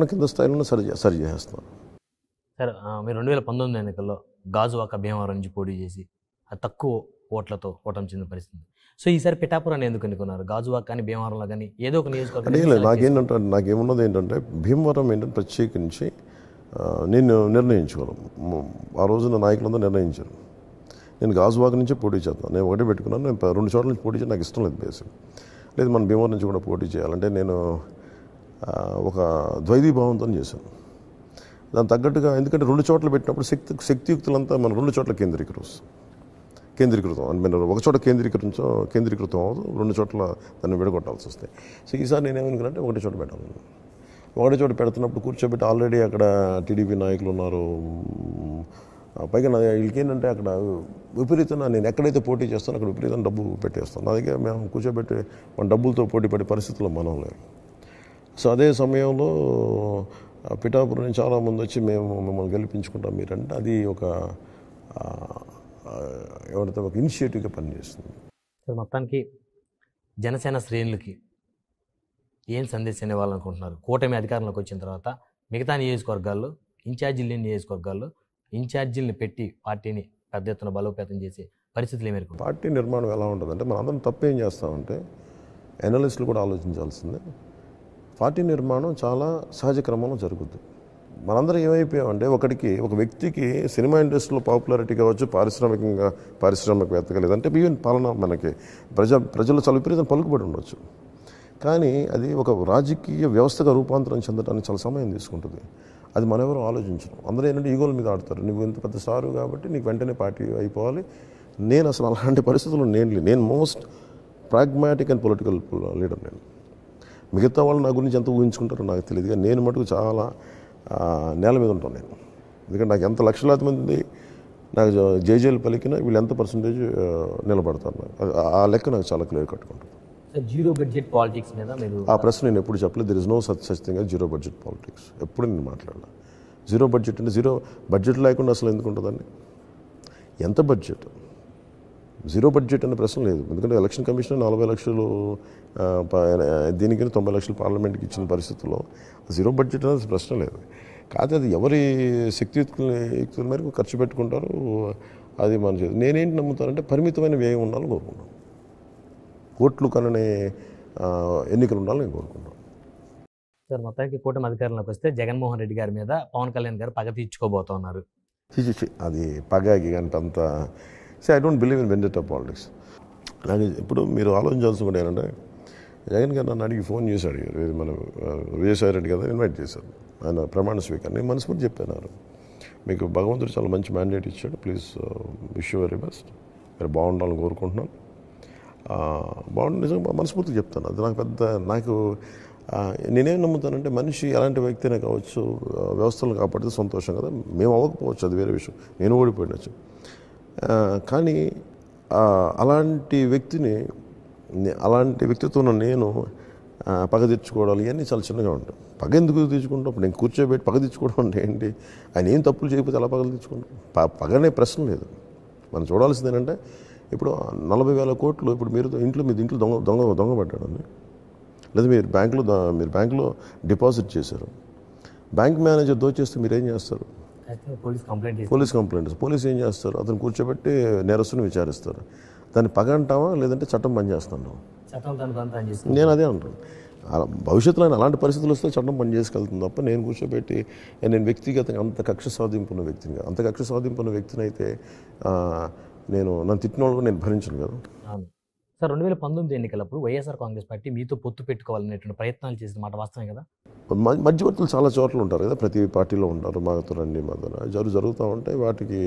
కింద స్థాయిలోనే సరి చేసేస్తున్నారు. సార్ మీరు 2019 ఎన్నికల్లో గాజువాక భీమవరం నుంచి పోటీ చేసి తక్కువ ఓట్లతో ఓటమి చెందిన పరిస్థితి. సో ఈసారి పిఠాపురాన్ని ఎందుకు ఎన్నుకున్నారు? గాజువాక కానీ భీమవరంలో కానీ ఏదో ఒక నియోజకవర్గం. నాకేమున్నది ఏంటంటే భీమవరం ఏంటంటే ప్రత్యేకించి నేను నిర్ణయించుకోను. ఆ రోజున నాయకులందరూ నిర్ణయించారు. నేను గాజువాక నుంచే పోటీ చేస్తాను. నేను ఒకటే పెట్టుకున్నాను. నేను 2 చోట్ల నుంచి పోటీ చేయడం నాకు ఇష్టం లేదు. బేసిక్ లేదు, మనం భీమవరం నుంచి కూడా పోటీ చేయాలంటే నేను ఒక ద్వైతీభావంతో చేశాను. దానికి తగ్గట్టుగా, ఎందుకంటే 2 చోట్ల పెట్టినప్పుడు శక్తియుక్తులంతా మనం 2 చోట్ల కేంద్రీకృతం అని నేను ఒక చోట కేంద్రీకృతం అవ్వదు, 2 చోట్ల దాన్ని విడగొట్టాల్సి వస్తాయి. సో ఈసారి నేనేమనుకున్నానంటే ఒకటే చోట పెట్టాను. ఒకటే చోట పెడుతున్నప్పుడు కూర్చోబెట్టి ఆల్రెడీ అక్కడ టీడీపీ నాయకులు ఉన్నారు. పైగా వీళ్ళకి ఏంటంటే అక్కడ విపరీతంగా నేను ఎక్కడైతే పోటీ చేస్తానో అక్కడ విపరీతంగా డబ్బు పెట్టేస్తాను. నా దగ్గర మేము కూర్చోబెట్టి మన డబ్బులతో పోటీ పడే పరిస్థితుల్లో మనం లేదు. సో అదే సమయంలో పిఠాపురం నుంచి చాలామంది వచ్చి మేము మిమ్మల్ని గెలిపించుకుంటాం మీరంటే అది ఒక ఎవరైతే ఒక ఇనిషియేటివ్గా పనిచేస్తుంది. మొత్తానికి జనసేన శ్రేణులకి ఏం సందేశం ఇవ్వాలనుకుంటున్నారు? కూటమి అధికారంలోకి వచ్చిన తర్వాత మిగతా నియోజకవర్గాల్లో ఇన్ఛార్జీలు లేని నియోజకవర్గాల్లో ఇన్ఛార్జీలను పెట్టి పార్టీని పెద్ద ఎత్తున బలోపేతం చేసే పరిస్థితులు ఏమేరకు? పార్టీ నిర్మాణం ఎలా ఉంటుందంటే మనం అందరం తప్పేం చేస్తామంటే ఎనలిస్టులు కూడా ఆలోచించాల్సిందే. పార్టీ నిర్మాణం చాలా సహజ క్రమంలో జరుగుద్ది. మనందరం ఏమైపోయామంటే ఒక వ్యక్తికి సినిమా ఇండస్ట్రీలో పాపులారిటీ కావచ్చు, పారిశ్రామికవేత్తగా లేదంటే ఈవెన్ పాలన మనకి ప్రజలు చాలా విపరీతం పలుకుబడి ఉండొచ్చు. కానీ అది ఒక రాజకీయ వ్యవస్థగా రూపాంతరం చెందడానికి చాలా సమయం తీసుకుంటుంది. అది మనం ఎవరు ఆలోచించడం. అందరూ ఏంటంటే ఈగోల మీద ఆడతారు. నువ్వు ఇంత పెద్ద స్టారు కాబట్టి నీకు వెంటనే పార్టీ అయిపోవాలి. నేను అసలు అలాంటి పరిస్థితుల్లో నేను most pragmatic and political leader. నేను మిగతా వాళ్ళు నా గురించి ఎంత ఊహించుకుంటారో నాకు తెలియదు, కానీ నేను మటుకు చాలా నేల మీద ఉంటాను నేను. ఎందుకంటే నాకు ఎంత లక్షలాది మంది నాకు జేజేలు పలికినా వీళ్ళు ఎంత పర్సంటేజ్ నిలబడతారు ఆ లెక్క నాకు చాలా క్లియర్ కట్టుకుంటాను. జీరో బడ్జెట్ పాలిటిక్స్ మీద మీరు ఆ ప్రశ్న నేను ఎప్పుడు చెప్పలేదు. There is no such thing as zero budget politics. ఎప్పుడు నేను మాట్లాడాను. జీరో బడ్జెట్ అంటే జీరో బడ్జెట్ లేకుండా అసలు ఎందుకు ఉంటుందండి? ఎంత బడ్జెట్? జీరో బడ్జెట్ అనే ప్రశ్న లేదు. ఎందుకంటే ఎలక్షన్ కమిషన్ 40 లక్షలు దీనికి 90 లక్షలు పార్లమెంట్కి ఇచ్చిన పరిస్థితుల్లో జీరో బడ్జెట్ అనేది ప్రశ్న లేదు. కాకపోతే అది ఎవరి శక్తియుక్తుల మేరకు ఖర్చు పెట్టుకుంటారు. అది మన చేతి. నేనేంటి నమ్ముతానంటే పరిమితమైన వ్యయం ఉండాలని కోరుకుంటాను. కోట్లు కననే ఎన్నికలు ఉండాలని నేను కోరుకుంటాను. సార్ మొత్తానికి కూటమి అధికారంలోకి వస్తే జగన్మోహన్ రెడ్డి గారి మీద పవన్ కళ్యాణ్ గారు పగ తీర్చుకోబోతున్నారు. అది పగాకి అంత I don't believe in vendetta politics. నాకు ఇప్పుడు మీరు ఆలోచించాల్సి కూడా ఏంటంటే జగన్ గారు నన్ను అడిగి ఫోన్ చేసి అడిగారు. మన విజయసాయి రెడ్డి గారు ఇన్వైట్ చేశారు. ఆయన ప్రమాణ స్వీకారం. నేను మనస్ఫూర్తి చెప్పాను, మీకు భగవంతుడు చాలా మంచి మ్యాండేట్ ఇచ్చాడు, please wish you very best, మీరు బాగుండాలని కోరుకుంటున్నాను. బాగుండి నిజంగా మనస్ఫూర్తిగా చెప్తాను. అది నాకు నేనేం నమ్ముతానంటే మనిషి ఎలాంటి వ్యక్తినే కావచ్చు, వ్యవస్థలను కాపాడితే సంతోషం కదా. మేము అవ్వకపోవచ్చు, అది వేరే విషయం, నేను ఓడిపోయినచ్చు. కానీ అలాంటి వ్యక్తిత్వం నేను పగ తెచ్చుకోవడాలు ఇవన్నీ చాలా చిన్నగా ఉంటాయి. పగ ఎందుకు తెచ్చుకుంటాం? ఇప్పుడు నేను కూర్చోబెట్టి పగ తెచ్చుకోవడం అంటే ఏంటి? ఆయన ఏం తప్పులు చేయకపోతే ఎలా పగలు తెచ్చుకుంటాం? పగనే ప్రశ్న లేదు. మనం చూడాల్సింది ఏంటంటే ఇప్పుడు 40,000 కోట్లు ఇప్పుడు మీ ఇంట్లో దొంగ పడ్డాడని, లేదా మీరు బ్యాంకులో డిపాజిట్ చేశారు, బ్యాంక్ మేనేజర్ దోచేస్తే మీరు ఏం చేస్తారు? Police complaint. పోలీసు ఏం చేస్తారు? అతను కూర్చోబెట్టి నేరస్తుని విచారిస్తారు. దాన్ని పగ అంటావా లేదంటే చట్టం పనిచేస్తున్నావు? నేను అదే అంటాను. భవిష్యత్తులో అలాంటి పరిస్థితులు వస్తే చట్టం పనిచేసుకెళ్తుంది తప్ప నేను కూర్చోబెట్టి నేను వ్యక్తిగతంగా అంత కక్ష సాధింపున్న వ్యక్తిని అయితే నన్ను తిట్టిన వాళ్ళు నేను భరించను కదా. సార్ 2019 ఎన్నికలప్పుడు వైఎస్ఆర్ కాంగ్రెస్ పార్టీ మీతో పొత్తు పెట్టుకోవాలనేటువంటి ప్రయత్నాలు చేసిన మాట వాస్తవమే కదా? మధ్యవర్తులు చాలా చోట్ల ఉంటారు కదా, ప్రతి పార్టీలో ఉంటారు. మాతో రండి మధ్యన జరుగుతూ ఉంటాయి. వాటికి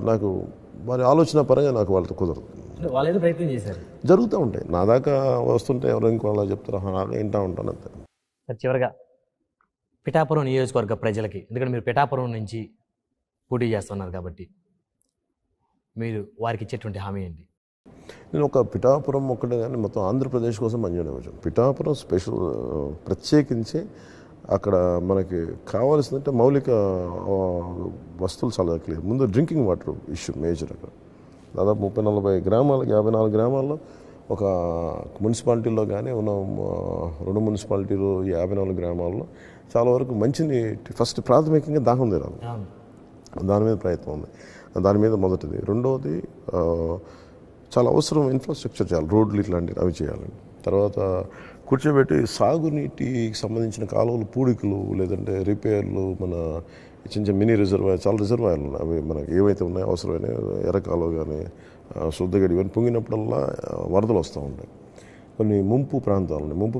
నాకు వారి ఆలోచన పరంగా నాకు వాళ్ళతో కుదరదు. వాళ్ళు ప్రయత్నం చేశారు, జరుగుతూ ఉంటాయి. నా దాకా వస్తుంటే ఎవరో ఇంకో వాళ్ళ చెప్తారు, వింటూ ఉంటాను అంతే. సార్ చివరిగా పిఠాపురం నియోజకవర్గ ప్రజలకి, ఎందుకంటే మీరు పిఠాపురం నుంచి పోటీ చేస్తున్నారు కాబట్టి మీరు వారికి ఇచ్చేటువంటి హామీ ఏంటి? నేను ఒక పిఠాపురం ఒక్కటే కానీ మొత్తం ఆంధ్రప్రదేశ్ కోసం పనిచేయడం వచ్చాను. పిఠాపురం స్పెషల్ ప్రత్యేకించి అక్కడ మనకి కావాల్సిందంటే మౌలిక వస్తువులు చాలా క్లియర్. ముందు డ్రింకింగ్ వాటర్ ఇష్యూ మేజర్. అక్కడ దాదాపు 30-40 గ్రామాలు, 54 గ్రామాల్లో ఒక మున్సిపాలిటీలో కానీ ఉన్న 2 మున్సిపాలిటీలు 54 గ్రామాల్లో చాలా వరకు మంచిని ఫస్ట్ ప్రాథమికంగా దాహం తీరాలి, అవును. దాని మీద ప్రయత్నం ఉంది. దాని మీద మొదటిది. రెండవది చాలా అవసరం ఇన్ఫ్రాస్ట్రక్చర్ చేయాలి, రోడ్లు ఇట్లాంటివి అవి చేయాలి. తర్వాత కూర్చోబెట్టి సాగునీటికి సంబంధించిన కాలువలు పూడికలు లేదంటే రిపేర్లు, మన చిన్న చిన్న మినీ రిజర్వాయర్, చాలా రిజర్వాయర్లు ఉన్నాయి, అవి మనకి ఏవైతే ఉన్నాయో అవసరమైన ఎర్రకాలువ కానీ శుద్ధగడి ఇవన్నీ పొంగినప్పుడల్లా వరదలు వస్తూ ఉంటాయి. కొన్ని ముంపు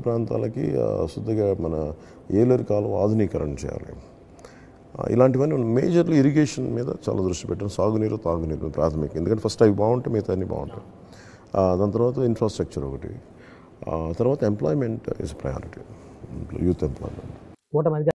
ప్రాంతాలకి శుద్ధగా మన ఏలేరు కాలువ ఆధునీకరణ చేయాలి. ఇలాంటివన్నీ మేజర్లీ ఇరిగేషన్ మీద చాలా దృష్టి పెట్టాం. సాగునీరు తాగునీరు ప్రాథమిక, ఎందుకంటే ఫస్ట్ అవి బాగుంటే మిగతా అన్నీ బాగుంటాయి. దాని తర్వాత ఇన్ఫ్రాస్ట్రక్చర్ ఒకటి, తర్వాత employment is priority, youth employment. కూటమి